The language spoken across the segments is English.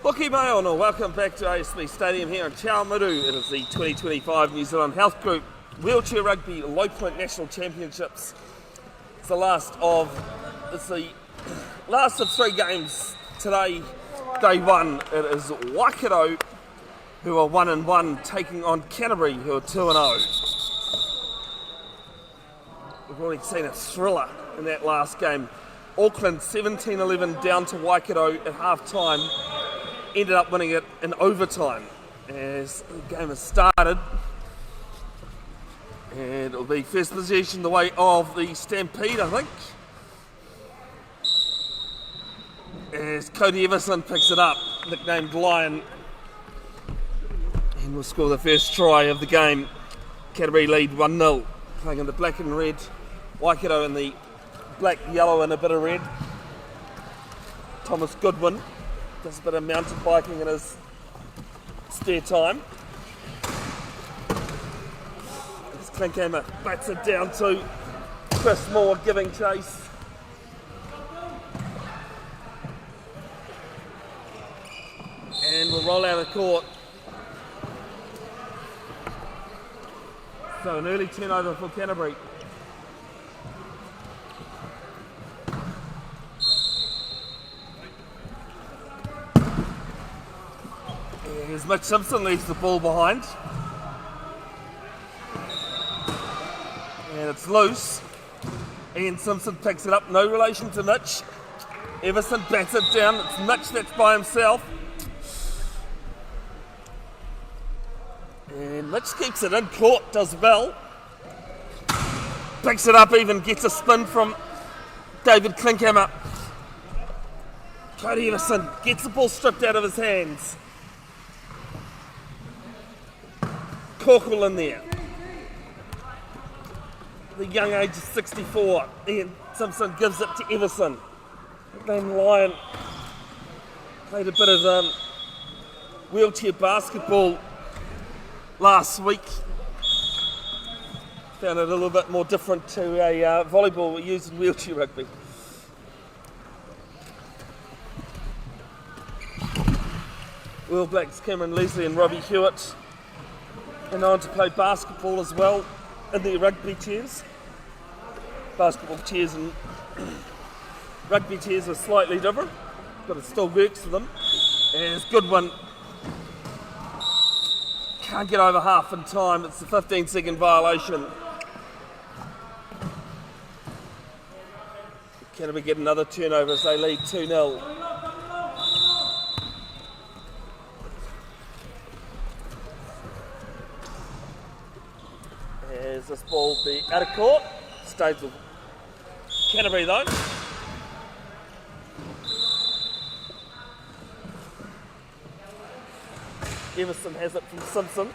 Hoki mai ono, welcome back to ASB Stadium here in Awamutu. It is the 2025 New Zealand Health Group Wheelchair Rugby Low Point National Championships. It's the last of three games today. Day one, it is Waikato, who are 1-1, taking on Canterbury, who are 2-0. We've already seen a thriller in that last game. Auckland 17-11 down to Waikato at half-time. Ended up winning it in overtime as the game has started. And it'll be first possession the way of the Stampede, I think. As Cody Everson picks it up, nicknamed Lion. And will score the first try of the game. Canterbury lead 1-0. Playing in the black and red. Waikato in the black, yellow and a bit of red. Thomas Goodwin does a bit of mountain biking in his spare time. As Klinkhammer bats it down to Chris Moore giving chase. And we'll roll out of court. So an early turnover for Canterbury. As Mitch Simpson leaves the ball behind. And it's loose. Ian Simpson picks it up, no relation to Mitch. Everson bats it down, it's Mitch that's by himself. And Mitch keeps it in court, does well. Picks it up, even gets a spin from David Klinkhammer. Cody Everson gets the ball stripped out of his hands. Corkle in there. The young age of 64. Ian Simpson gives it to Everson. Then Lion played a bit of wheelchair basketball last week. Found it a little bit more different to a volleyball we use in wheelchair rugby. All Blacks Cameron Leslie and Robbie Hewitt and on to play basketball as well in their rugby chairs. Basketball chairs and rugby chairs are slightly different, but it still works for them. And it's a good one. Can't get over half in time. It's a 15-second violation. Canterbury get another turnover as they lead 2-0. As this ball will be out of court. Stays with Canterbury though. Everson has it from Simpson.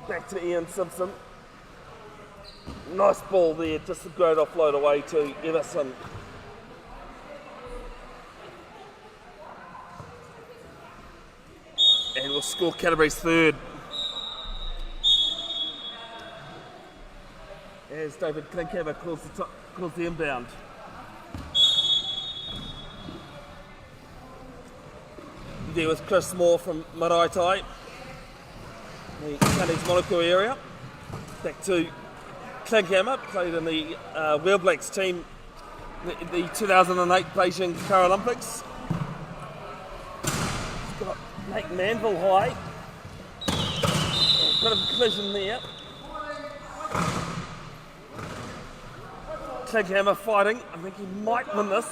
Back to Ian Simpson. Nice ball there, just a great offload away to Everson. And we'll score Canterbury's third. As David Klinkhammer calls the inbound. There with Chris Moore from Maraetai, the Chinese Monaco area. Back to Klinkhammer, played in the Wheel Blacks team, the 2008 Beijing Paralympics. He's got Nate Manville high. A bit of a collision there. Klinkhammer fighting. I think he might win this.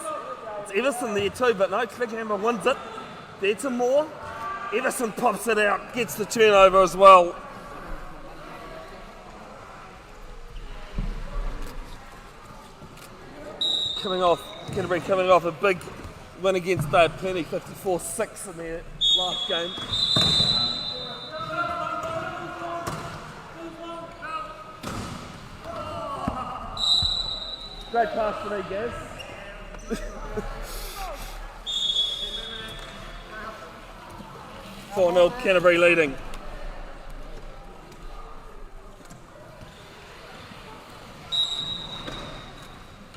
It's Everson there too, but no, Klinkhammer wins it. There to Moore. Everson pops it out, gets the turnover as well. Canterbury coming off a big win against Bay of Plenty, 54-6 in their last game. Great pass for me, Gaz. 4-0 Canterbury leading.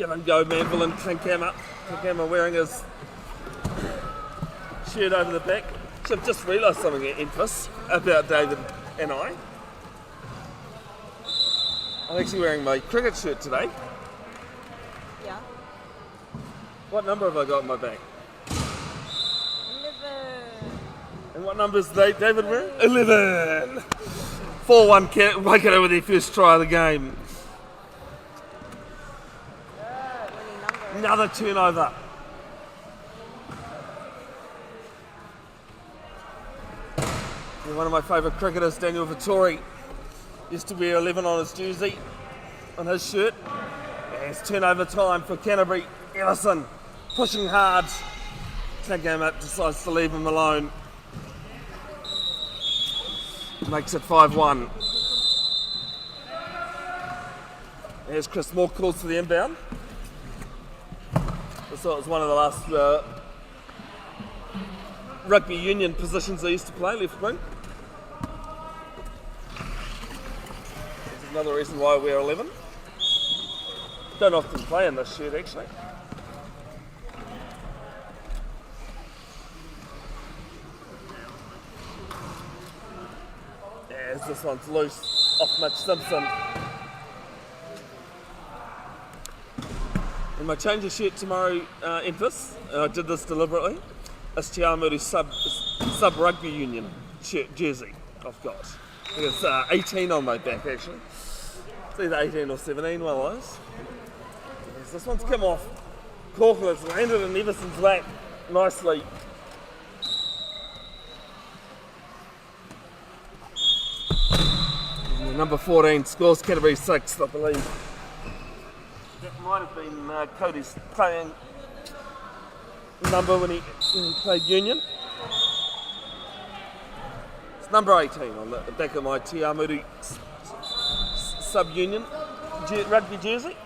Give and go Manville and Klinkhammer. Klinkhammer wearing his shirt over the back. So I've just realised something at Enfys about David and I. I'm actually wearing my cricket shirt today. Yeah. What number have I got in my bag? 11. And what number is David wearing? 11! 4-1 Waikato with their first try of the game. Another turnover. And one of my favourite cricketers, Daniel Vittori, used to wear 11 on his jersey, on his shirt. And it's turnover time for Canterbury. Ellison pushing hard. Klinkhammer decides to leave him alone. Makes it 5-1. Here's Chris Moore calls for the inbound. I thought it was one of the last rugby union positions I used to play, left wing. There's another reason why I wear 11. Don't often play in this shirt actually. As this one's loose off Mitch Simpson. And my change of shirt tomorrow, Enfys, and I did this deliberately, is the Awamutu sub rugby union shirt jersey I've got. I think it's 18 on my back actually. It's either 18 or 17, one of those. Yes, this one's come off. Corkler's landed in Everson's lap nicely. And number 14 scores Canterbury 6th, I believe. That might have been Cody's playing number when he played Union. It's number 18 on the back of my Awamutu sub-union rugby jersey.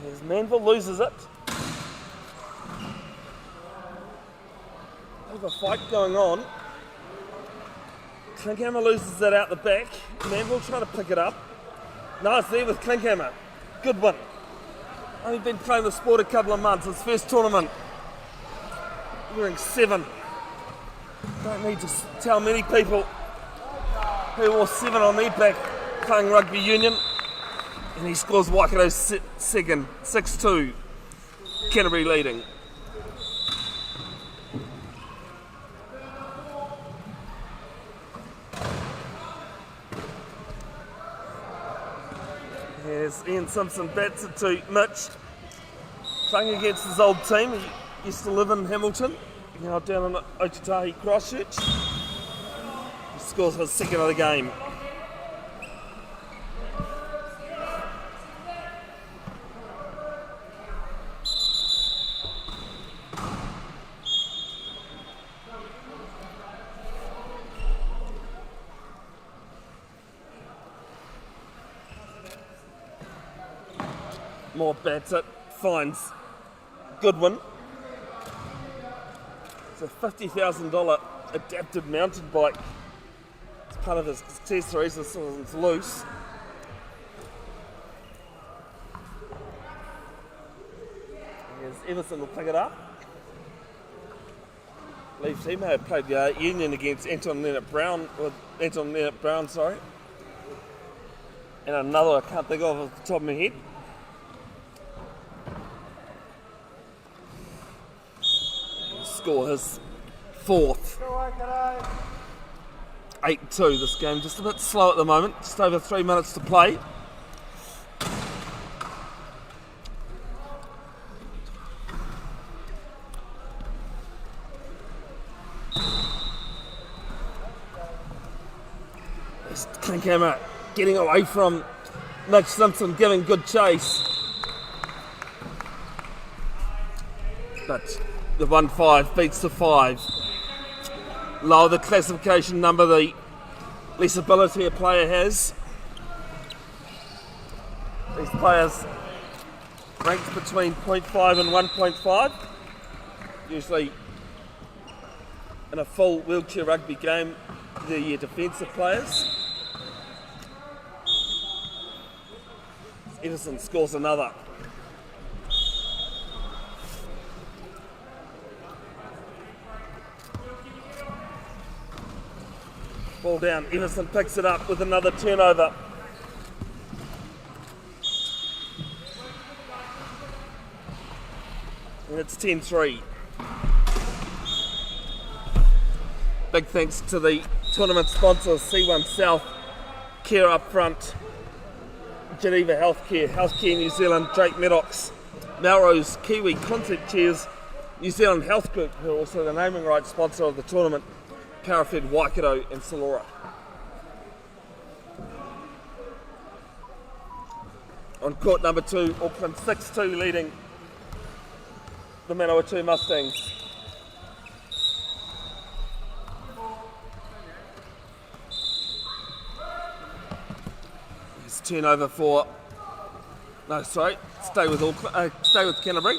As Manville loses it. There's a fight going on. Klinkhammer loses it out the back. Manville trying to pick it up. Nice there with Klinkhammer. Good one. Only been playing the sport a couple of months. His first tournament. Wearing 7. Don't need to tell many people who wore 7 on their back playing rugby union. And he scores Waikato's second, 6-2. Canterbury leading. Here's Ian Simpson bats it to Mitch. Playing against his old team. He used to live in Hamilton. Now down in Otatahi Christchurch. He scores his second of the game. Moore bats it, finds Goodwin. It's a $50,000 adapted mountain bike. It's part of his accessories, this one's loose. Here's Everson will pick it up. I believe he may have played Union against Anton Leonard Brown, and another I can't think of off the top of my head. Score his 4th. 8-2 this game, just a bit slow at the moment, just over 3 minutes to play. There's Klinkhammer getting away from Mitch Simpson, giving good chase. But the 1-5 beats the 5. Lower the classification number, the less ability a player has. These players ranked between 0.5 and 1.5. Usually in a full wheelchair rugby game, they're your defensive players. Edison scores another. Ball down, Everson picks it up with another turnover. And it's 10-3. Big thanks to the tournament sponsors, C1 South, Care Up Front, Geneva Healthcare New Zealand, Drake Maddox, Melrose, Kiwi Concept Chairs, New Zealand Health Group, who are also the naming rights sponsor of the tournament, Parafed, Waikato and Salora. On court number 2, Auckland 6-2 leading the Manawatu Mustangs. It's turnover for, stay with Canterbury.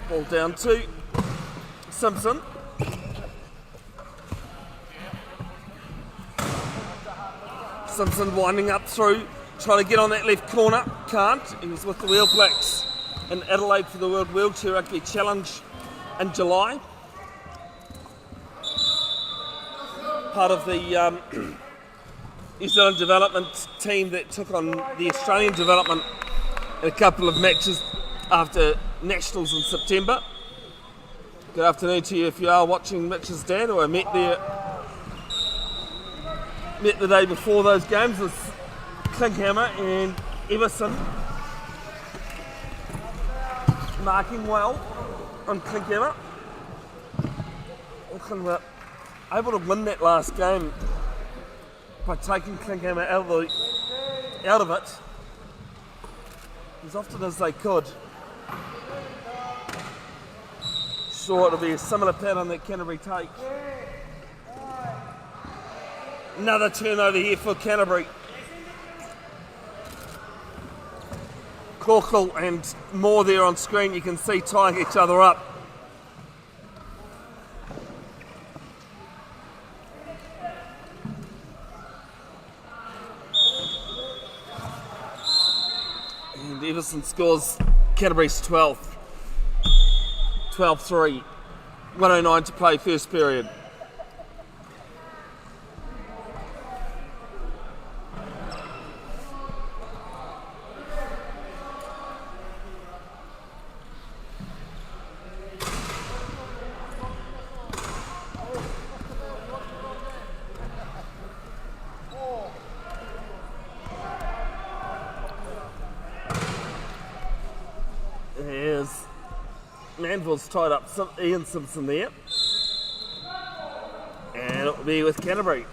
Ball down to Simpson. Simpson winding up through, trying to get on that left corner. Can't. He was with the Wheel Blacks in Adelaide for the World Wheelchair Rugby Challenge in July. Part of the New Zealand development team that took on the Australian development in a couple of matches after Nationals in September. Good afternoon to you if you are watching Mitch's dad, who I met the day before those games with Klinkhammer and Everson. Marking well on Klinkhammer. Auckland were able to win that last game by taking Klinkhammer out of it as often as they could. Sure, it'll be a similar pattern that Canterbury take. Another turnover here for Canterbury. Corkle and Moore there on screen, you can see tying each other up. And Everson scores Canterbury's 12th. 12-3. 1:09 to play first period. Manville's tied up Ian Simpson there. And it will be with Canterbury.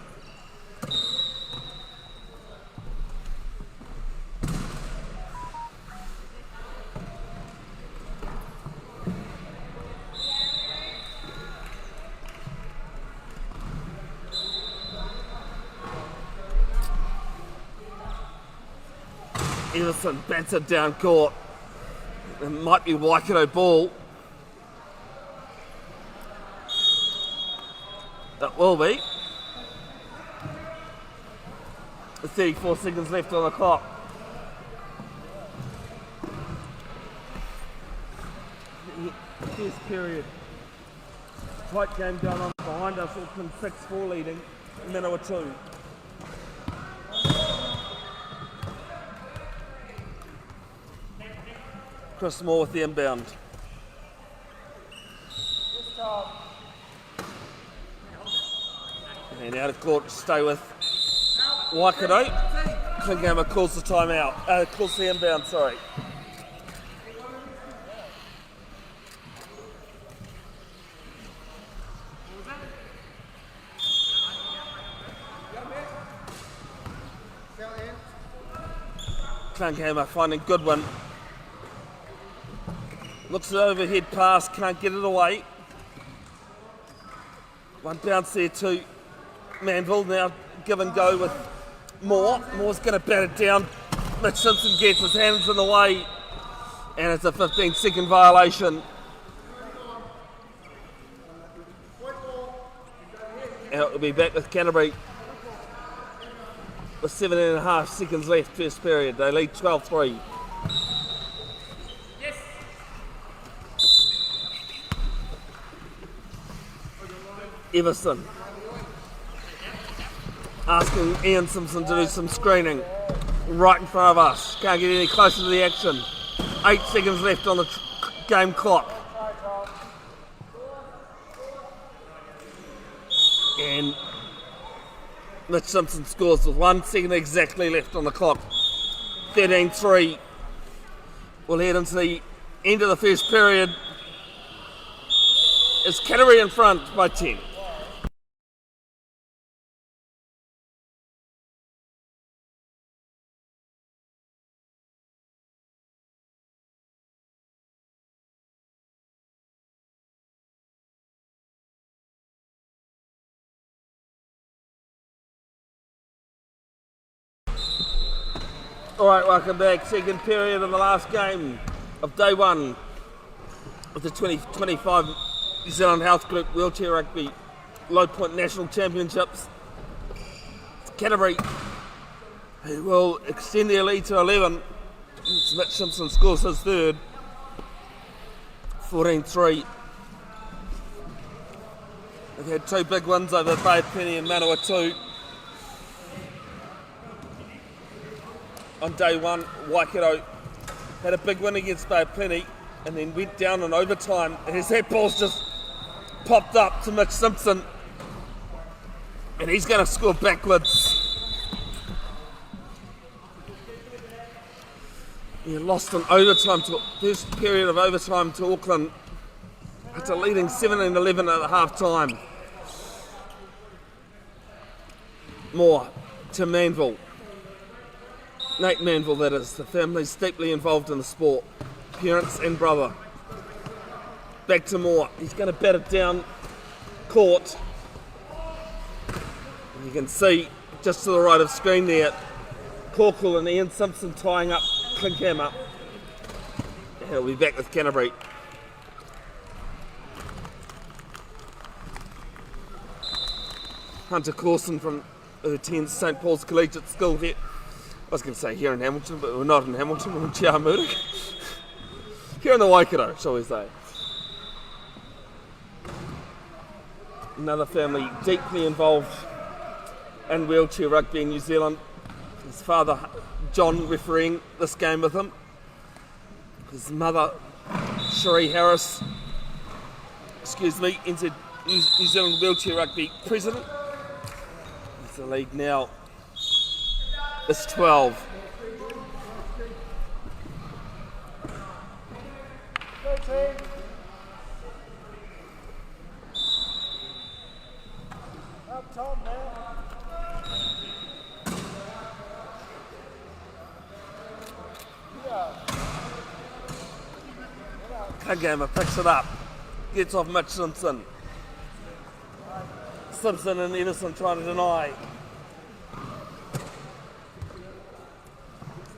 Everson battered down court. It might be Waikato ball. That will be. 34 seconds left on the clock. First period. Tight game going on behind us. Auckland 6-4 leading. Manawatu. Chris Moore with the inbound. And out of court to stay with Waikato. Klinkhammer calls the timeout. Calls the inbound, sorry. Klinkhammer finding Goodwin. Looks at overhead pass, can't get it away. One bounce there to Manville, now give and go with Moore. Moore's going to bat it down. Mitch Simpson gets his hands in the way. And it's a 15-second violation. And it will be back with Canterbury. with 7.5 seconds left first period. They lead 12-3. Everson asking Ian Simpson to do some screening right in front of us. Can't get any closer to the action. 8 seconds left on the game clock. And Mitch Simpson scores with 1 second exactly left on the clock. 13-3. We'll head into the end of the first period. It's Canterbury in front by 10. Alright, welcome back. Second period of the last game of day one of the 2025 New Zealand Health Group Wheelchair Rugby Low Point National Championships. Canterbury, who will extend their lead to 11. Mitch Simpson scores his third. 14-3. They've had two big wins over Bevin and Manawatu. On day one, Waikato had a big win against Bevin and then went down in overtime. And his head ball's just popped up to Mitch Simpson, and he's going to score backwards. He lost in overtime to first period of overtime to Auckland after leading 17-11 at the half time. More to Manville. Nate Manville, that is. The family's deeply involved in the sport. Parents and brother. Back to Moore. He's going to bat it down court. And you can see just to the right of screen there, Corkle and Ian Simpson tying up Klinkhammer. He'll be back with Canterbury. Hunter Clausen from who attends St Paul's Collegiate School here. I was going to say here in Hamilton, but we're not in Hamilton, we're in Chiamura. Here in the Waikato, shall we say. Another family deeply involved in wheelchair rugby in New Zealand. His father, John, refereeing this game with him. His mother, Cherie Harris, New Zealand Wheelchair Rugby President. It's the league now. It's 12. Kagama picks it up, gets off Mitch Simpson. Simpson and Edison trying to deny.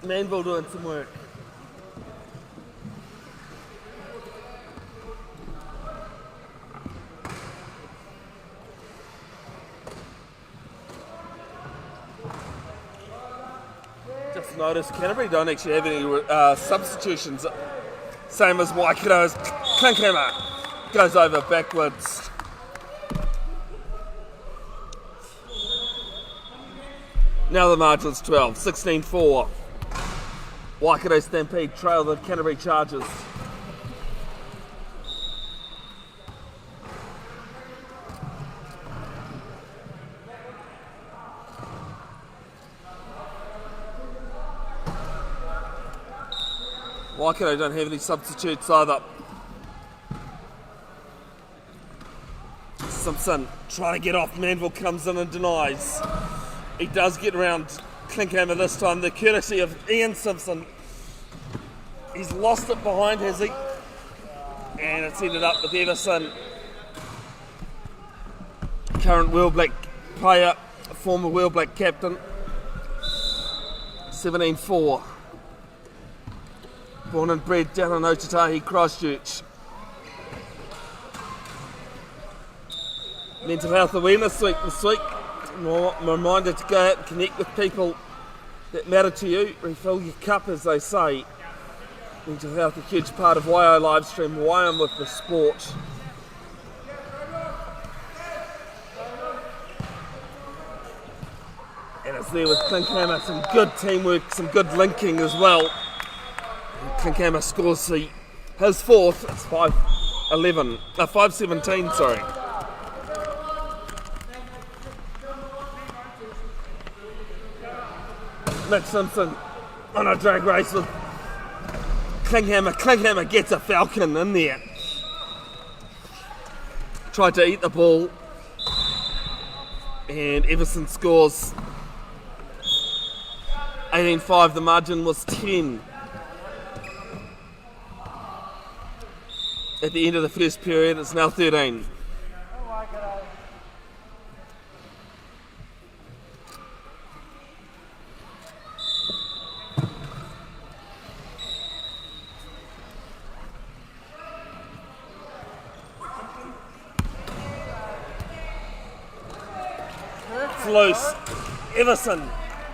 Manville doing some work. Just noticed Canterbury don't actually have any substitutions. Same as Waikato's. Klinkhammer goes over backwards. Now the margin's 12, 16-4. Waikato Stampede trail the Canterbury Chargers. Waikato don't have any substitutes either. Simpson trying to get off. Manville comes in and denies. He does get around Klinkhammer this time, the courtesy of Ian Simpson. He's lost it behind, has he? And it's ended up with Everson. Current World Black player, former World Black captain. 17-4. Born and bred down in Otatahi, Christchurch. Mental Health Awareness Week this week. Reminder to go out and connect with people that matter to you. Refill your cup, as they say. Mental health a huge part of why I live stream, why I'm with the sport. And it's there with Klinkhammer, some good teamwork, some good linking as well. Klinkhammer scores his fourth. It's 5-17, sorry. Nick Simpson on a drag race with Klinkhammer. Klinkhammer gets a falcon in there. Tried to eat the ball. And Everson scores 18-5. The margin was 10. At the end of the first period, it's now 13. It's loose. Everson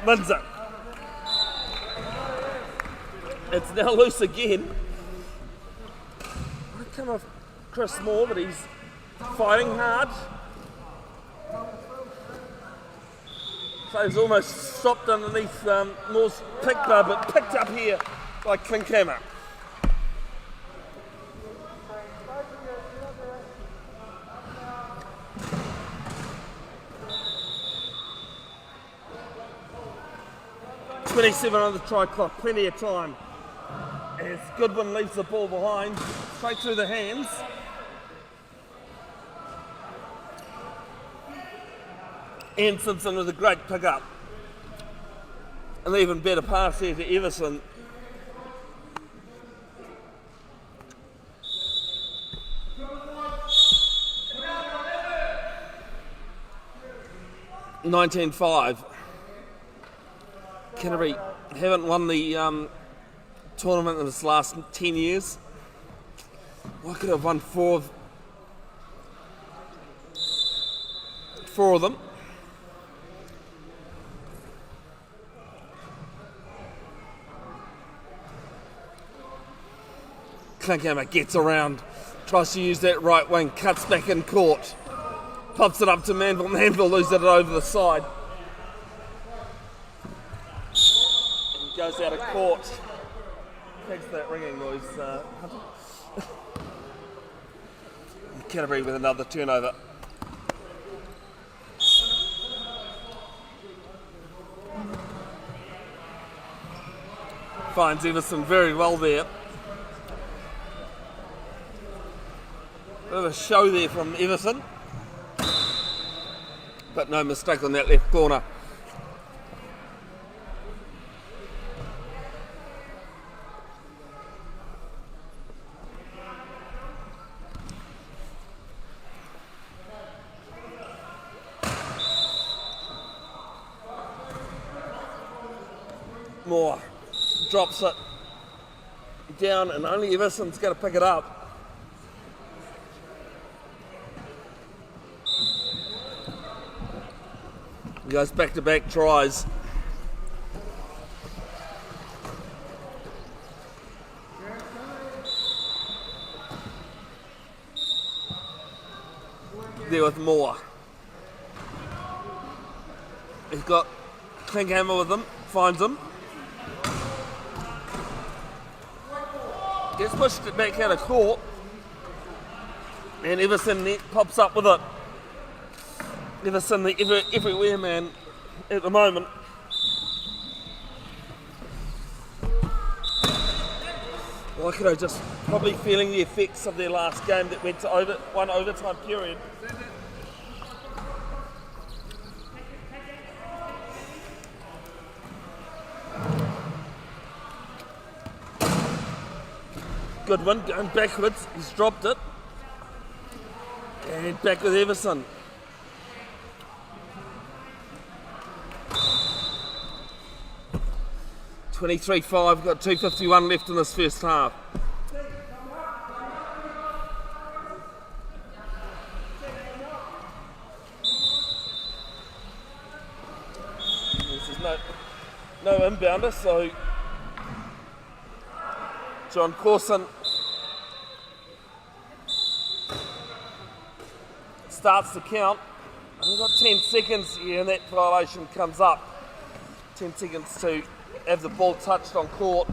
wins it. It's now loose again. Come off Chris Moore, but he's fighting hard. So he's almost stopped underneath Moore's pick bar, but picked up here by Klinkhammer. .27 on the try clock, plenty of time. As Goodwin leaves the ball behind, straight through the hands. And Simpson with a great pick-up. An even better pass here to Everson. $19-5. Canterbury haven't won the tournament in its last 10 years. Waikato have won four of them. Klinkhammer gets around, tries to use that right wing, cuts back in court, pops it up to Manville. Manville loses it over the side. And goes out of court. Thanks for that ringing noise, Hunter. Canterbury with another turnover. Finds Everson very well there. Bit of a show there from Everson. But no mistake on that left corner. Moore drops it down and only Everson's going to pick it up. He goes back-to-back tries. There with Moore. He's got Klinkhammer with him, finds him. Gets pushed it back out of court. And Everson pops up with it. Everson, the everywhere man at the moment. Waikato just probably feeling the effects of their last game that went to one overtime period. Goodwin going backwards, he's dropped it. And back with Everson. $23-5, got 2:51 left in this first half. no inbounder, so John Corson starts the count. We've got 10 seconds here and that violation comes up. 10 seconds to have the ball touched on court.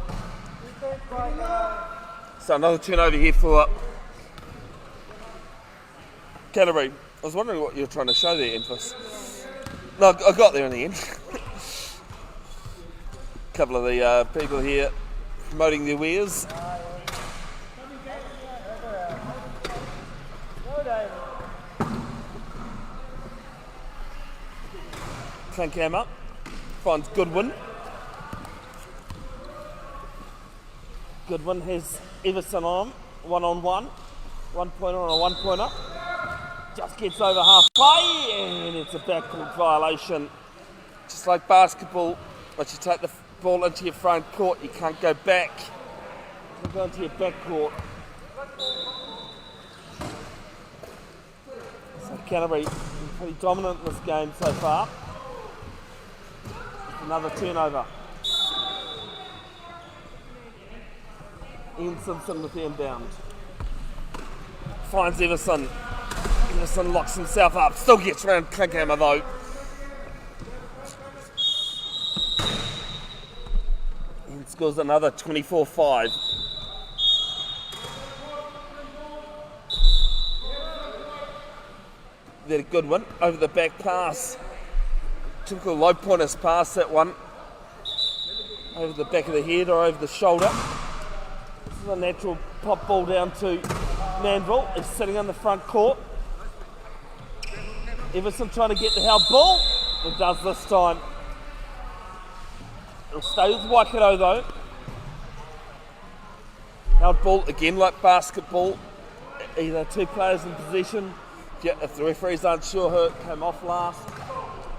So another turnover here for Canterbury. I was wondering what you were trying to show there, Enfys. No, I got there in the end. A couple of the people here promoting their wares. Clankham up, finds Goodwin. Goodwin has Everson on, one-on-one. 1 pointer on a 1 pointer. Just gets over halfway and it's a backcourt violation. Just like basketball, once you take the ball into your front court, you can't go back. You go into your back court. So Canterbury pretty dominant in this game so far. Another turnover. Ian Simpson with the inbound. Finds Everson. Everson locks himself up. Still gets around Klinkhammer though. And scores another 24-5. Then a good one. Over the back pass. Typical low pointers pass, that one. Over the back of the head or over the shoulder. This is a natural pop ball down to Manville. He's sitting on the front court. Everson trying to get the held ball. It does this time. It'll stay with Waikato though. Held ball again like basketball. Either two players in possession. If the referees aren't sure who came off last.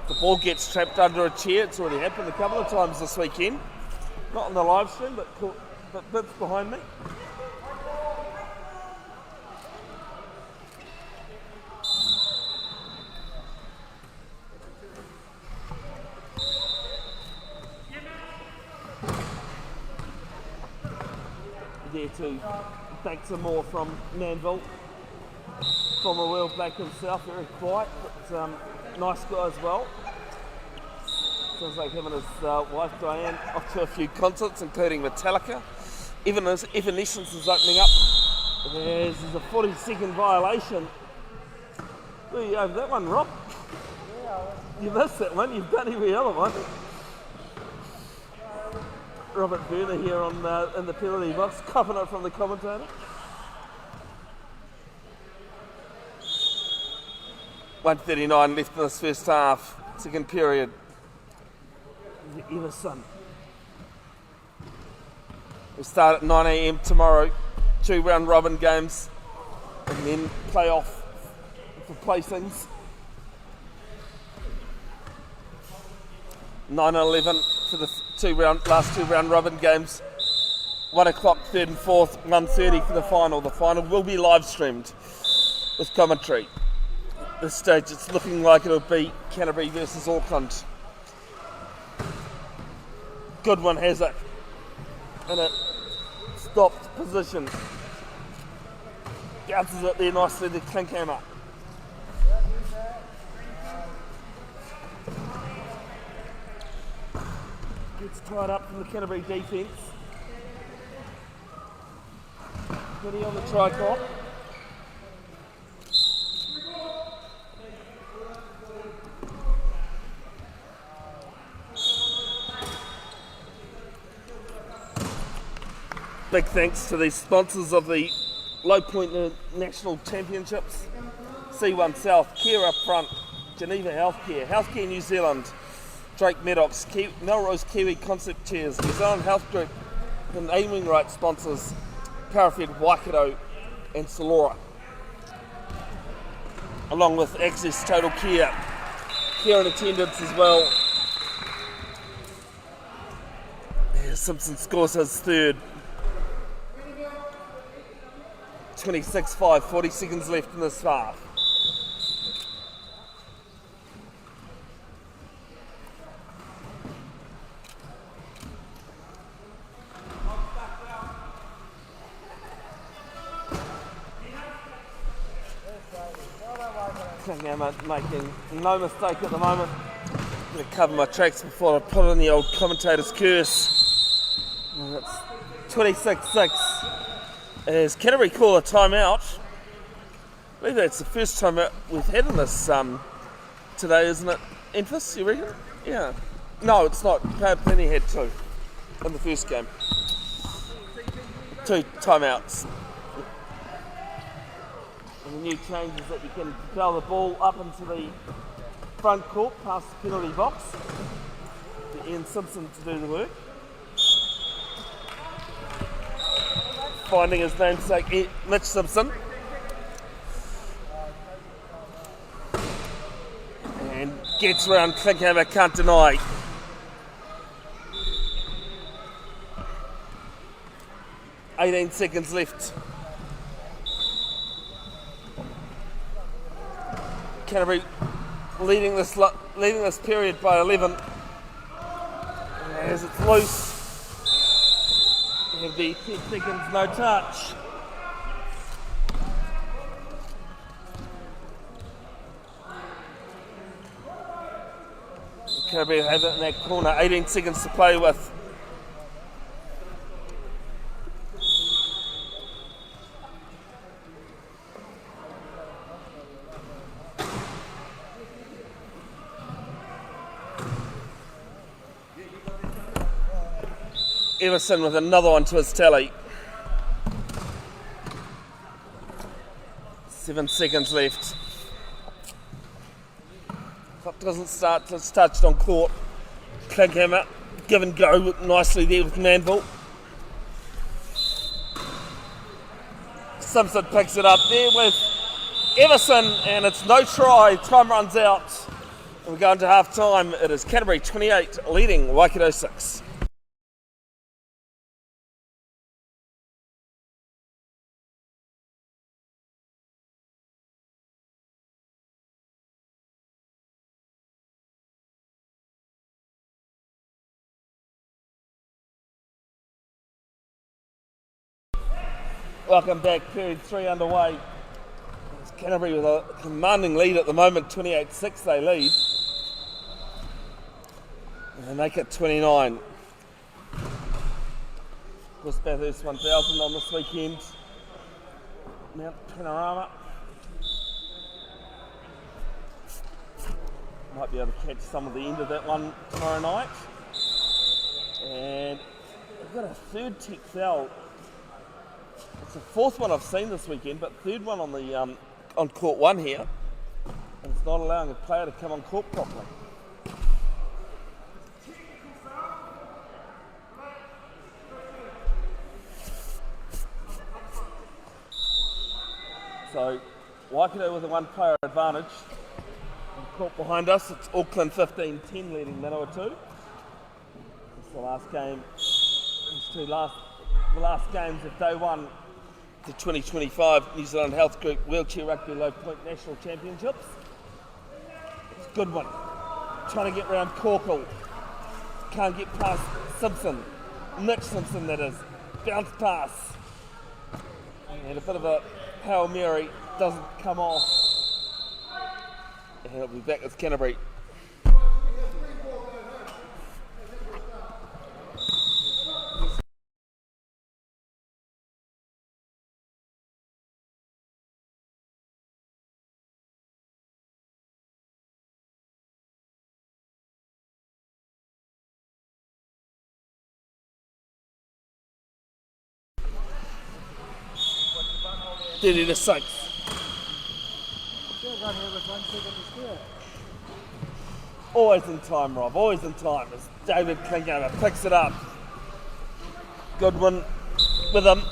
The ball gets trapped under a chair. It's already happened a couple of times this weekend. Not on the live stream, but bits behind me. There too. Back some more from Manville. Former World Black himself, very quiet, but nice guy as well. Sounds like him and his wife Diane off to a few concerts, including Metallica. Evanescence is opening up. There's a 40-second violation. Where are you over that one, Rob? You missed that one, you've done every other one. Robert Wereta here in the penalty box, coughing it from the commentator. .139 left in this first half, second period. Everson. We'll start at 9 AM tomorrow, 2 round robin games, and then play off for placings. 9-11 for the last two round robin games. 1 o'clock, third and fourth, 1:30 for the final. The final will be live streamed with commentary. At this stage, it's looking like it'll be Canterbury versus Auckland. Goodwin has it in a stopped position. Bounces it there nicely to Klinkhammer. Gets tied up from the Canterbury defence. 20 on the try-clock. Big thanks to the sponsors of the Low Point National Championships. C1 South, Care Up Front, Geneva Healthcare, Healthcare New Zealand, Drake Maddox, Melrose Kiwi Concept Chairs, New Zealand Health Group, and naming rights sponsors, Parafed, Waikato and Solora. Along with Access Total Care, care and attendance as well. Yeah, Simpson scores his third. 26-5, 40 seconds left in this half. Klinghammer making no mistake at the moment. I'm going to cover my tracks before I put in the old commentator's curse. And it's 26-6 as Canterbury call a timeout. I believe that's the first time we've had in this today, isn't it, Enfys, you reckon? Yeah. No, it's not. Penny had two in the first game. 2 timeouts. And the new change is that you can propel the ball up into the front court past the penalty box. Get Ian Simpson to do the work. Finding his namesake, Mitch Simpson. And gets around Klinghammer, can't deny. "18 seconds left. Canterbury leading this period by 11. As it's loose, have the 10 seconds no touch. Canterbury have it in that corner. 18 seconds to play with. Everson with another one to his tally. 7 seconds left. Clock doesn't start till it's touched on court. Klinghammer, give and go nicely there with Manville. Simpson picks it up there with Everson, and it's no try. Time runs out. And we're going to half time. It is Canterbury 28 leading Waikato 6. Welcome back, period 3 underway. It's Canterbury with a commanding lead at the moment, 28-6 they lead. And they make it 29. Of course, Bathurst 1000 on this weekend. Mount Panorama. Might be able to catch some of the end of that one tomorrow night. And we've got a third tech foul. It's the fourth one I've seen this weekend, but third one on the on court 1 here, and it's not allowing a player to come on court properly. So Waikato with a 1-player advantage. On court behind us, it's Auckland 15-10 leading Manawatu. It's the last game. The last games of day 1. The 2025 New Zealand Health Group Wheelchair Rugby Low Point National Championships. It's a good one. Trying to get round Corkle. Can't get past Simpson. Mitch Simpson, that is. Bounce pass. And a bit of a Hail Mary doesn't come off. And it'll be back with Canterbury. Dirty to 6. Always in time, Rob. Always in time. As David Klinghammer picks it up. Goodwin with him.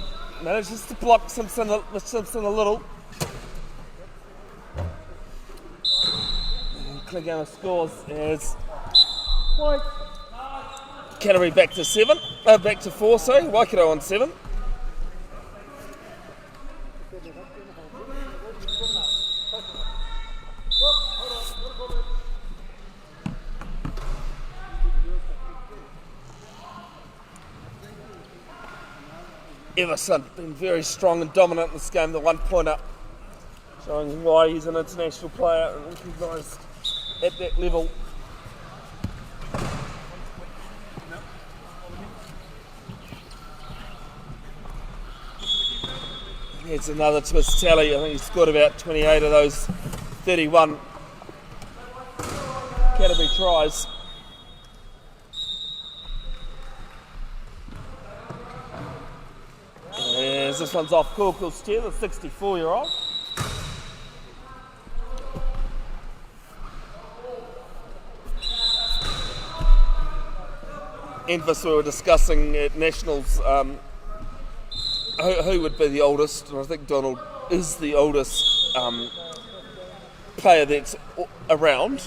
Manages to block Simpson a little. And Klinghammer scores as Canterbury back to 4. Sorry, Waikato on 7. Everson been very strong and dominant in this game, the 1 pointer. showing why he's an international player and recognised at that level. It's another twist tally. I think he's scored about 28 of those 31 Canterbury tries. As this one's off Corkle's chair, the 64-year-old. Enfys, we were discussing at Nationals who would be the oldest, and I think Donald is the oldest player that's around.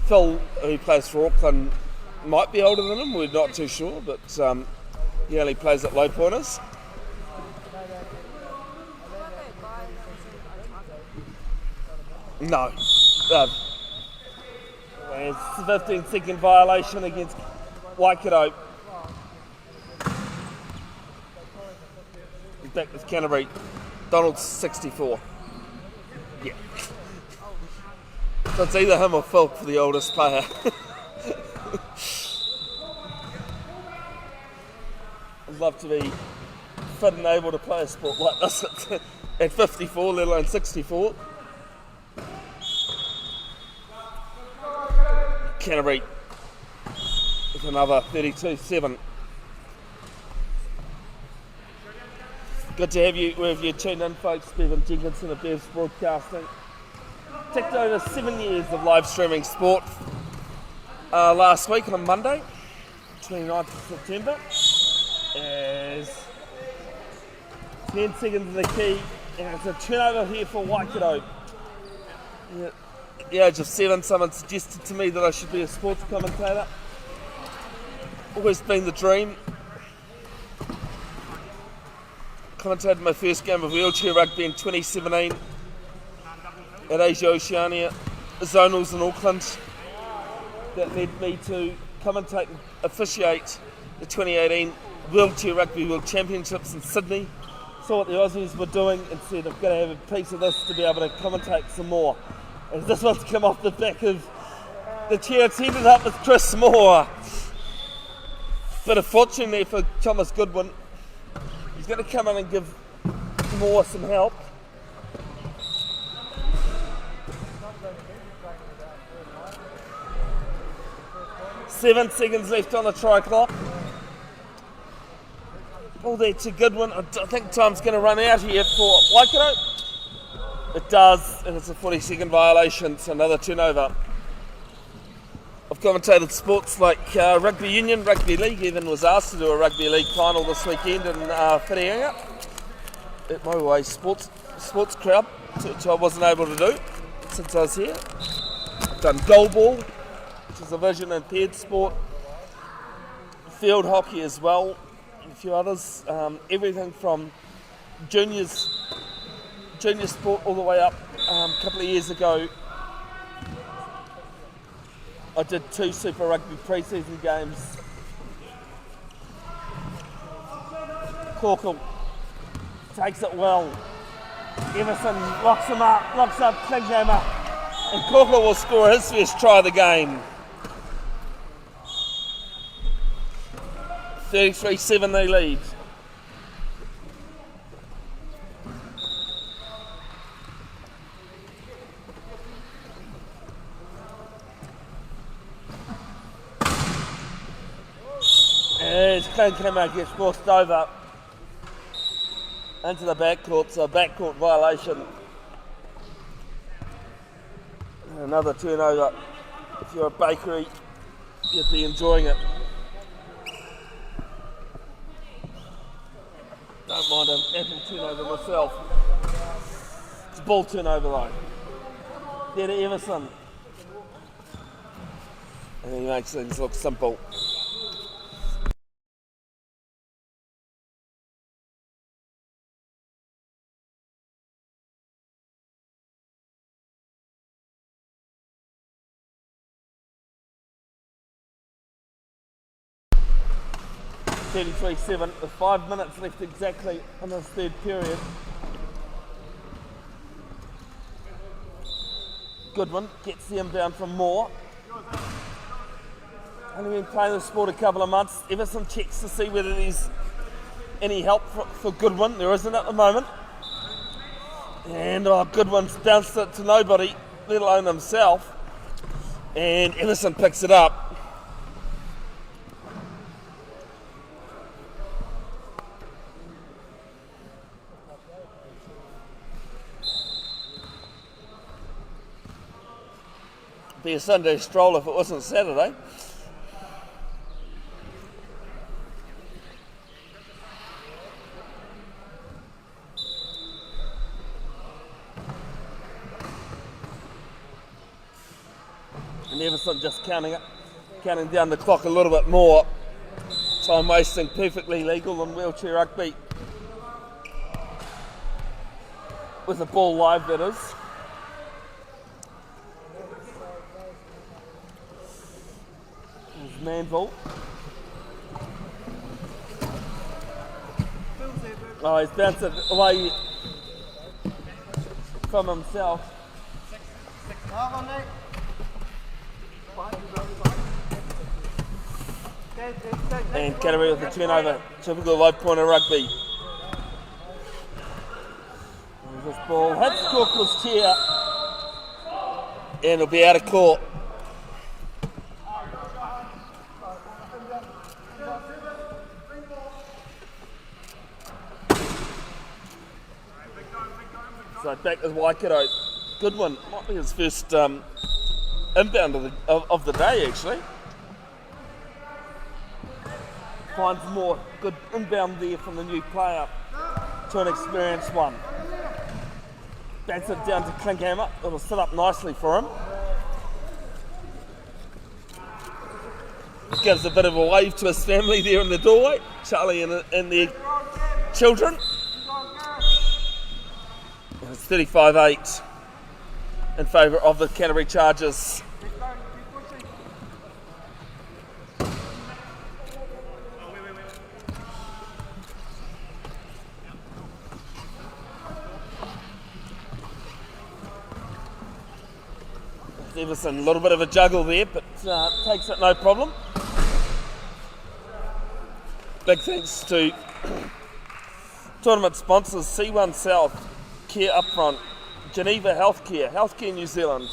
Phil, who plays for Auckland, might be older than him, we're not too sure, but he only plays at low pointers. No. It's a 15-second violation against Waikato. Back with Canterbury. Donald's 64. Yeah. So it's either him or Phil for the oldest player. I'd love to be fit and able to play a sport like this at 54, let alone 64. Canterbury with another 32-7. Good to have you wherever you tuned in, folks. Bevin, Jenkinson of Bev's Broadcasting. Ticked over 7 years of live streaming sport last week on Monday, 29th of September. As 10 seconds of the key, and it's a turnover here for Waikato. At the age of 7, someone suggested to me that I should be a sports commentator. Always been the dream. Commentated my first game of wheelchair rugby in 2017 at Asia Oceania Zonals in Auckland. That led me to commentate and officiate the 2018 Wheelchair Rugby World Championships in Sydney. Saw what the Aussies were doing and said, I've got to have a piece of this to be able to commentate some more. As this one's come off the back of the chair, it's ended up with Chris Moore. Bit of fortune there for Thomas Goodwin. He's going to come in and give Moore some help. Seven seconds left on the try clock. All there to Goodwin. I think time's going to run out here for Waikato. It does, and it's a 40-second violation. It's another turnover. I've commentated sports like rugby union, rugby league. Even was asked to do a rugby league final this weekend in Whitianga at my way sports crowd, which I wasn't able to do since I was here. I've done goalball, which is a vision impaired sport, field hockey as well, and a few others. Everything from junior sport all the way up. A couple of years ago, I did 2 Super Rugby pre-season games. Corkle takes it well. Everson locks him up, locks up Klinghammer, and Corkle will score his first try of the game. 33-7 they lead. As Klinghammer gets forced over into the backcourt, so backcourt violation. Another turnover. If you're a bakery, you'd be enjoying it. Don't mind an apple turnover myself. It's a ball turnover though. There to Everson. And he makes things look simple. (33-7) with 5 minutes left exactly in this third period. Goodwin gets the inbound from Moore. Only been playing the sport a couple of months. Everson checks to see whether there's any help for Goodwin. There isn't at the moment. And Goodwin's bounced it to nobody, let alone himself. And Everson picks it up. Be a Sunday stroll if it wasn't Saturday. And Everson just counting down the clock a little bit more. Time wasting, perfectly legal in wheelchair rugby. With the ball live, that is. There's Manville. Oh, he's bounced it away from himself. And Canterbury with the turnover. Typical low pointer rugby. There's this ball hits Corporal's chair and it'll be out of court. So back with Waikato. Goodwin might be his first inbound of the day, actually. Finds more good inbound there from the new player to an experienced one. Bats it down to Klinkhammer. It'll sit up nicely for him. Gives a bit of a wave to his family there in the doorway. Charlie and their children. It's 35-8 in favour of the Canterbury Chargers. Everson, a little bit of a juggle there, but takes it no problem. Big thanks to tournament sponsors C1 South, Care Upfront, Geneva Healthcare New Zealand,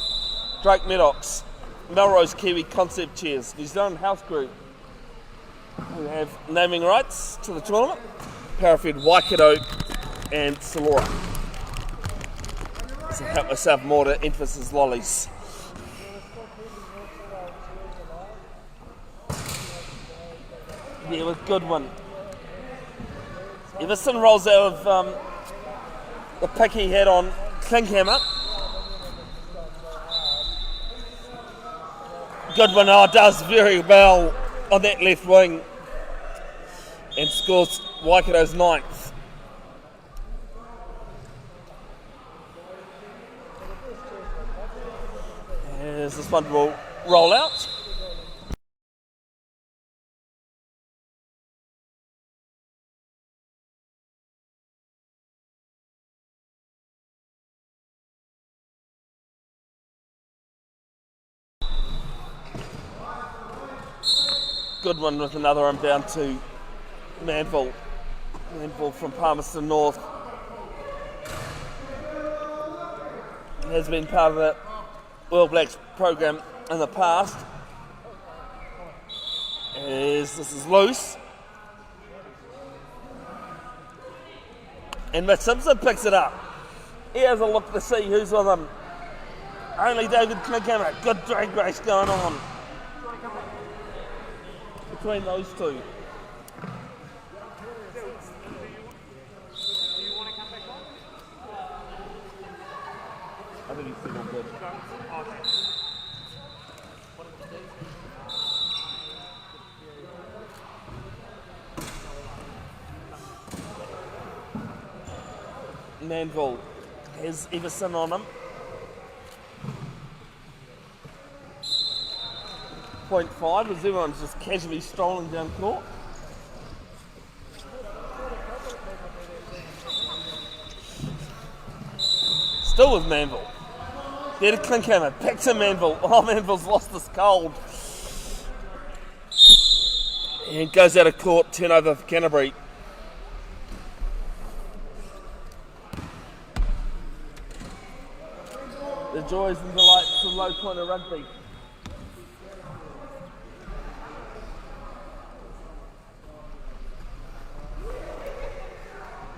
Drake Medox, Melrose Kiwi Concept Chairs, New Zealand Health Group, who have naming rights to the tournament, Parafed Waikato and Solora. So help myself more to Enfys' lollies. Yeah, with Goodwin. Everson rolls out of the pick he had on Klinkhammer. Goodwin does very well on that left wing and scores Waikato's 9th. As this one will roll out. Goodwin with another inbound to Manville. Manville from Palmerston North. Has been part of the All Blacks program in the past. As this is loose. And Matt Simpson picks it up. He has a look to see who's with him. Only David Klinkhammer. Good drag race going on between those two. I think he's still good. Manville has Everson on him. 0.5 as everyone's just casually strolling down court. Still with Manville. There to Klinkhammer, back to Manville. Oh, Manville's lost his cold. And goes out of court, turnover for Canterbury. The joys and delights of low point of rugby.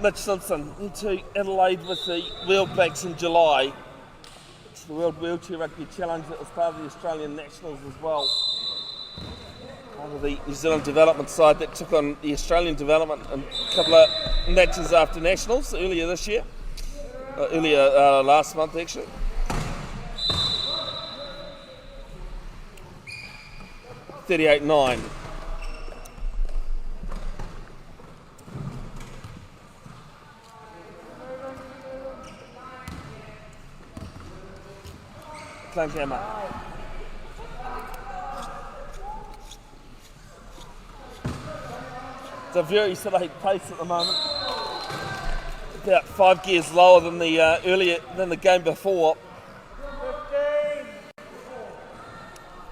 Mitch Simpson into Adelaide with the Wheel Blacks in July. It's the World Wheelchair Rugby Challenge that was part of the Australian Nationals as well. Part of the New Zealand development side that took on the Australian development in a couple of matches after Nationals earlier this year. Last month actually. $38.9. Klinkhammer. It's a very sedate pace at the moment. About 5 gears lower than the game before.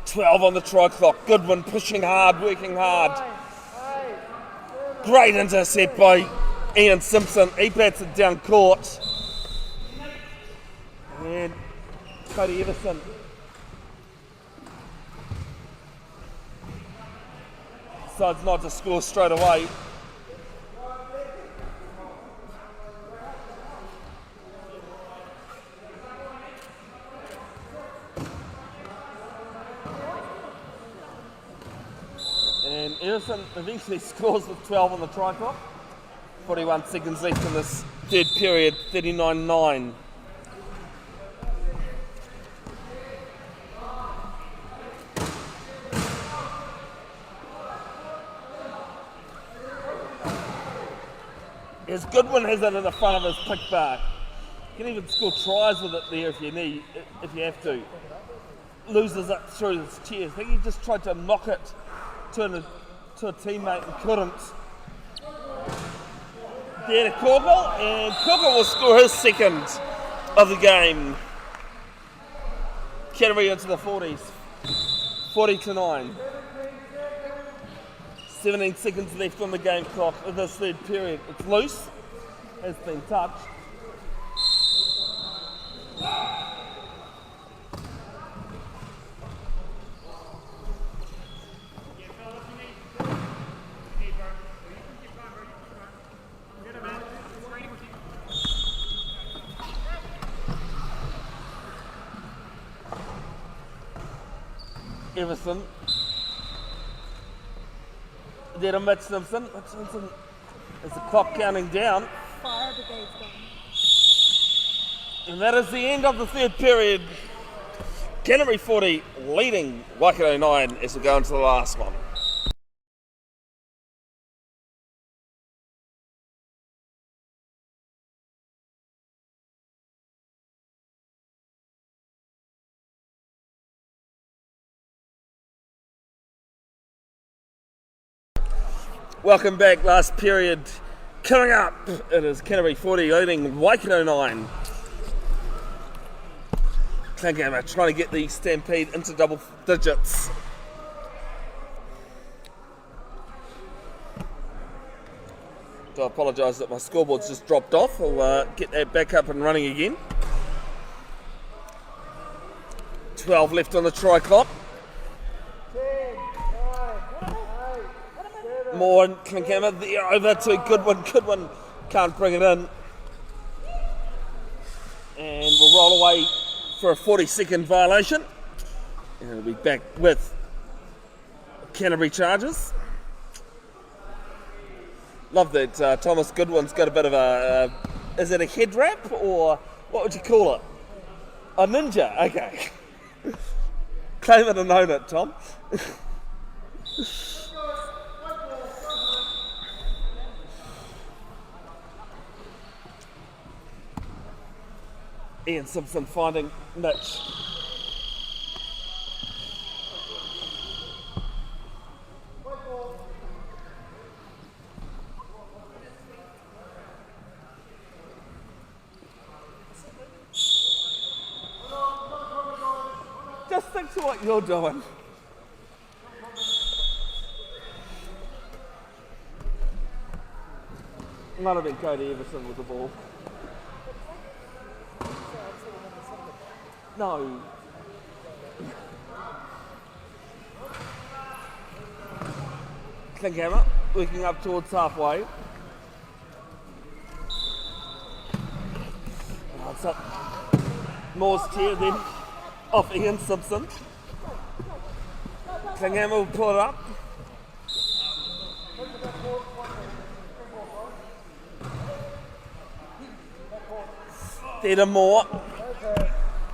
12 on the try clock. Goodwin pushing hard, working hard. Great intercept by Ian Simpson. He bats it down court. And Cody Everson. Decides not to score straight away. And Everson eventually scores with 12 on the try clock. 41 seconds left in this third period, 39-9. As Goodwin has it in the front of his pick bar. You can even score tries with it there if you have to. Loses it through his chest. I think he just tried to knock it to a teammate and couldn't. There to Corkle, and Corkle will score his second of the game. Canterbury into the 40s. 40-9. 17 seconds left on the game clock in this third period. It's loose, has been touched. Everson. There to Mitch Simpson. Mitch Simpson is the clock counting down. Fire brigade's gone. And that is the end of the third period. Canterbury 40 leading Waikato 9 as we go into the last one. Welcome back, last period. Coming up, it is Canterbury 40 leading Waikato 9. Klinkhammer trying to get the Stampede into double digits. I apologise that my scoreboard's just dropped off. I'll get that back up and running again. 12 left on the try clock. More and Klinkhammer over to Goodwin. Goodwin can't bring it in. And we'll roll away for a 40-second violation. And we'll be back with Canterbury charges. Love that Thomas Goodwin's got a bit of a... is it a head wrap or what would you call it? A ninja, okay. Claim it and own it, Tom. Ian Simpson finding Mitch. to what you're doing. Might have been Cody Everson with the ball. No. Klinkhammer working up towards halfway. Oh, it's up. Moore's chair then off Ian Simpson. Klinkhammer will pull it up. Theatre Moore.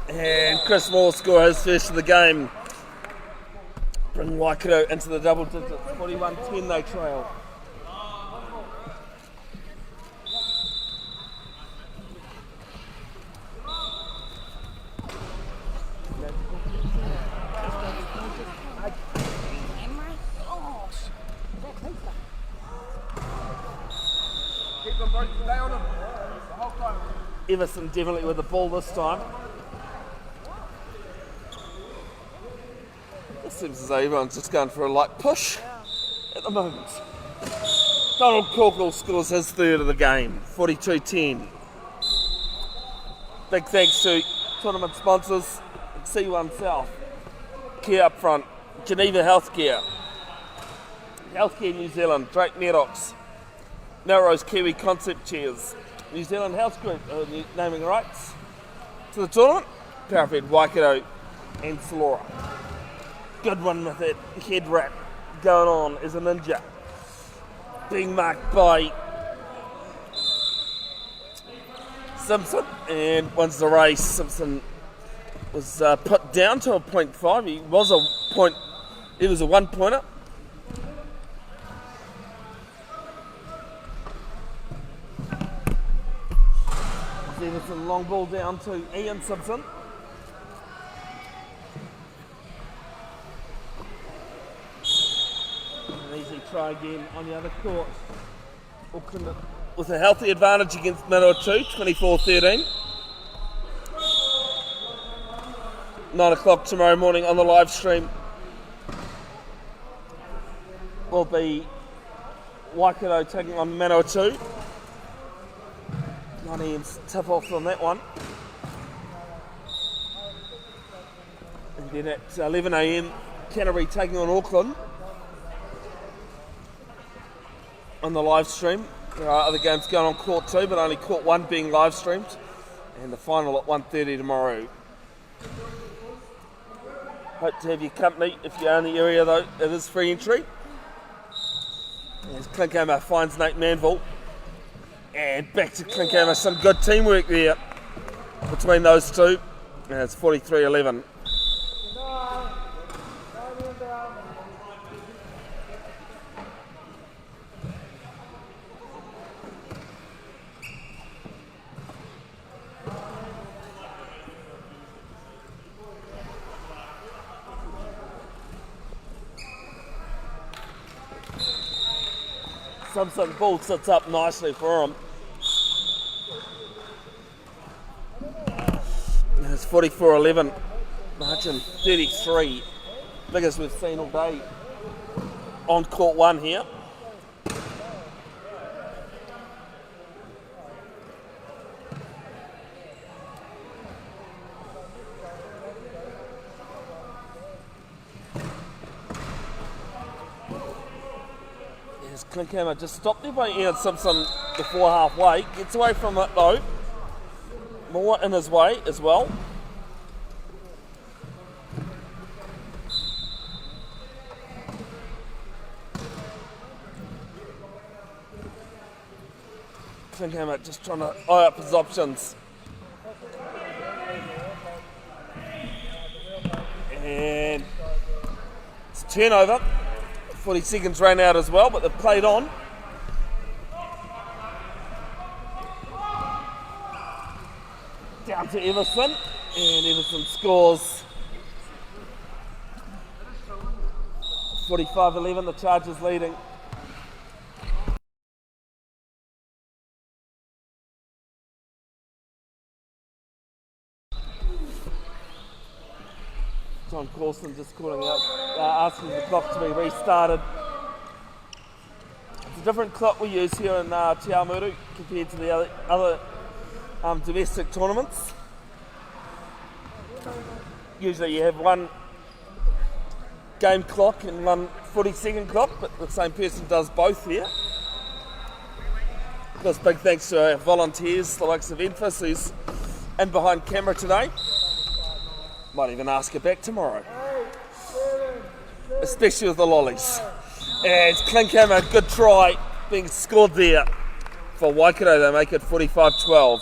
And Chris Moore score his first of the game. Bring Waikato into the double digits. 41-10 they trail. Keep them both, stay on them the whole time. Everson definitely with the ball this time. It seems as though everyone's just going for a light push at the moment. Donald Corkle scores his third of the game, 42-10. Big thanks to tournament sponsors, C1 South, Care Up Front, Geneva Healthcare, Healthcare New Zealand, Drake Meadox, Melrose Kiwi Concept Chairs, New Zealand Health Group, naming rights to the tournament, Parafed, Waikato and Salora. Good one with that head wrap going on as a ninja. Being marked by Simpson, and once the race, Simpson was put down to a 0.5. He was a 1 pointer. There's a long ball down to Ian Simpson. An easy try again on the other court. Auckland with a healthy advantage against Manawatu, 24-13. 9 o'clock tomorrow morning on the live stream will be Waikato taking on Manawatu. 9 a.m.'s tip off on that one. And then at 11 a.m, Canterbury taking on Auckland on the live stream. There are other games going on court 2, but only court 1 being live streamed. And the final at 1:30 tomorrow. Hope to have your company if you're in the area, though. It is free entry. As Klinkhammer finds Nate Manville. And back to Klinkhammer. Some good teamwork there between those two. And it's 43-11. Simpson ball sits up nicely for him. It's 44-11. Margin 33. Biggest we've seen all day on court 1 here. Klinkhammer just stopped there by Ian Simpson before halfway. Gets away from it though. More in his way as well. Klinkhammer just trying to eye up his options. And it's a turnover. 40 seconds ran out as well, but they've played on. Down to Everson, and Everson scores. 45-11, the Chargers leading. John Corson just calling out, asking the clock to be restarted. It's a different clock we use here in Te Awamutu compared to the other domestic tournaments. Usually you have one game clock and one 40-second clock, but the same person does both here. This big thanks to our volunteers, the likes of Enfys, who's in behind camera today. Might even ask her back tomorrow. Especially with the lollies. And Klinkhammer, good try being scored there for Waikato. They make it 45-12.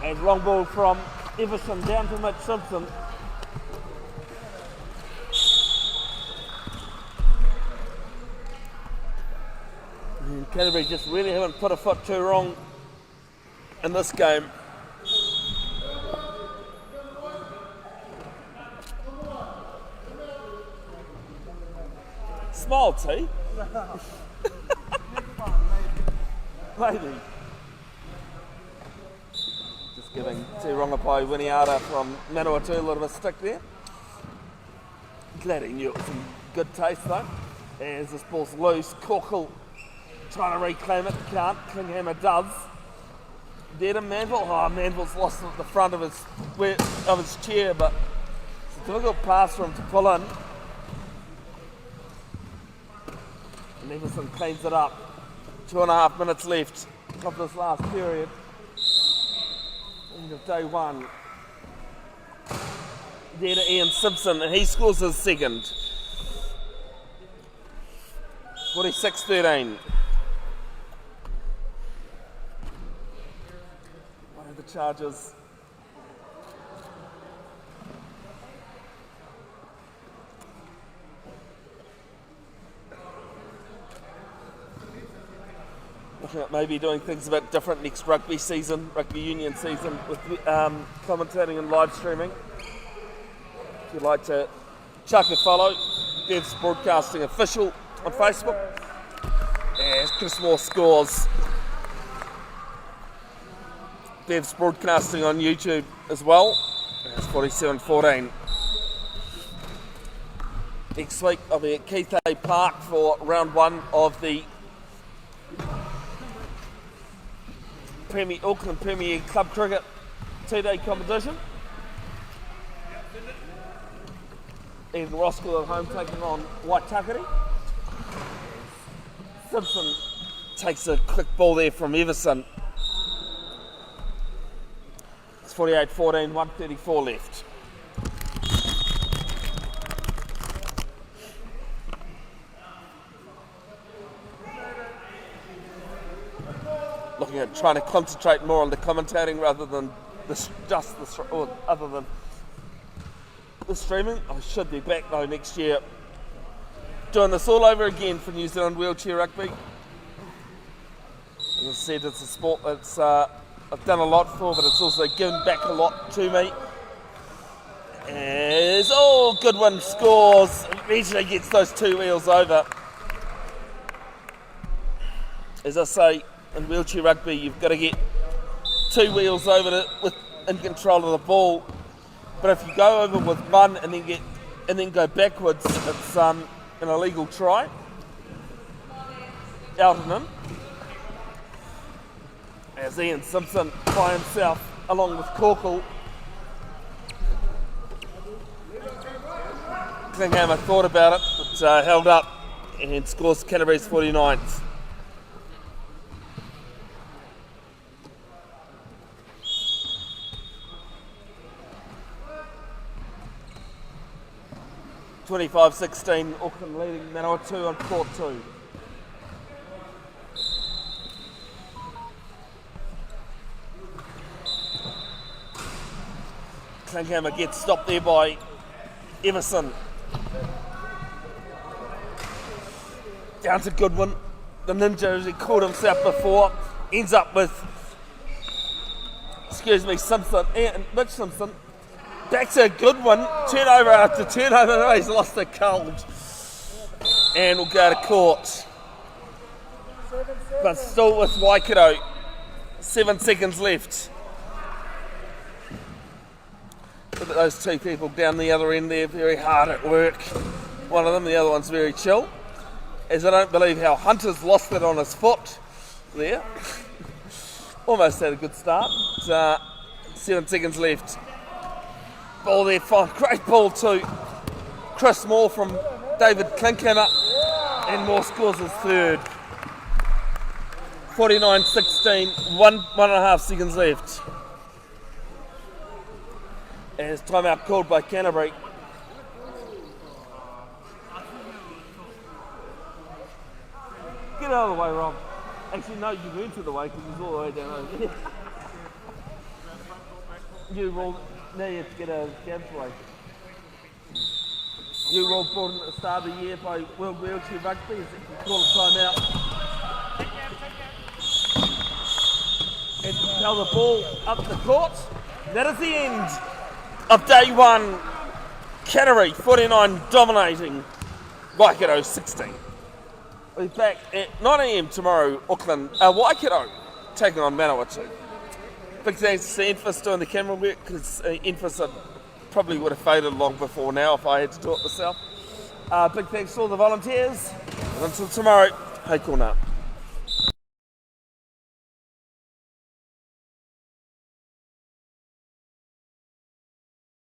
And long ball from Everson down to Mitch Simpson. And Canterbury just really haven't put a foot too wrong in this game. Smile, T. Maybe. Just giving Te Rongapai Winiata from Manawatu a little bit of a stick there. Glad he knew it was in good taste though. As this ball's loose, Corkle trying to reclaim it, can't. Klinkhammer does. There to Manville. Oh, Manville's lost it at the front of his chair, but it's a difficult pass for him to pull in. And Everson cleans it up. 2.5 minutes left of this last period. End of day one. There to Ian Simpson, and he scores his second. 46-13. One of the Chargers. Looking at maybe doing things a bit different next rugby union season with commentating and live streaming. If you'd like to chuck a follow, Bev's Broadcasting Official on Facebook. As Chris Moore scores. Bev's Broadcasting on YouTube as well. It's 47-14. Next week I'll be at Keith A Park for round one of the Auckland Premier Club Cricket 2-day competition. Even Roskilde at home taking on Waitakere. Simpson takes a quick ball there from Everson. It's 48-14, 1:34 left. Looking at trying to concentrate more on the commentating rather than other than the streaming. I should be back though next year, doing this all over again for New Zealand wheelchair rugby. As I said, it's a sport that's I've done a lot for, but it's also given back a lot to me. As Goodwin scores, eventually gets those two wheels over. As I say, in wheelchair rugby, you've got to get two wheels over in control of the ball. But if you go over with one and then go backwards, it's an illegal try. Out and in. As Ian Simpson by himself, along with Corkle. Klinkhammer thought about it, but held up and scores Canterbury's 49th. (25-16), Auckland leading Manawatu on court 2. Klinkhammer gets stopped there by Everson. Down to Goodwin. The ninja, as he called himself before, ends up with, Simpson, and Mitch Simpson. Back to Goodwin, turnover after turnover. He's lost a cold. And we'll go to court. But still with Waikato. 7 seconds left. Look at those two people down the other end there, very hard at work. One of them, the other one's very chill. As I don't believe how Hunter's lost it on his foot there. Almost had a good start. 7 seconds left. Ball there, fine. Great ball too. Chris Moore from David Klinkhammer. And Moore scores his third. 49-16, 1.5 seconds left. As timeout called by Canterbury. Get out of the way, Rob. Actually, no, you weren't to the way because he's all the way down over there. You rolled, now you have to get a cab's way. You rolled brought in at the start of the year by World Wheelchair Rugby. Is it you call a timeout? And now the ball up the court. That is the end of day one. Canterbury 49 dominating Waikato 16. We'll be back at 9 AM tomorrow, Auckland, Waikato taking on Manawatu. Big thanks to Enfys doing the camera work because Enfys probably would have faded long before now if I had to do it myself. Big thanks to all the volunteers. And until tomorrow, hey, cool now.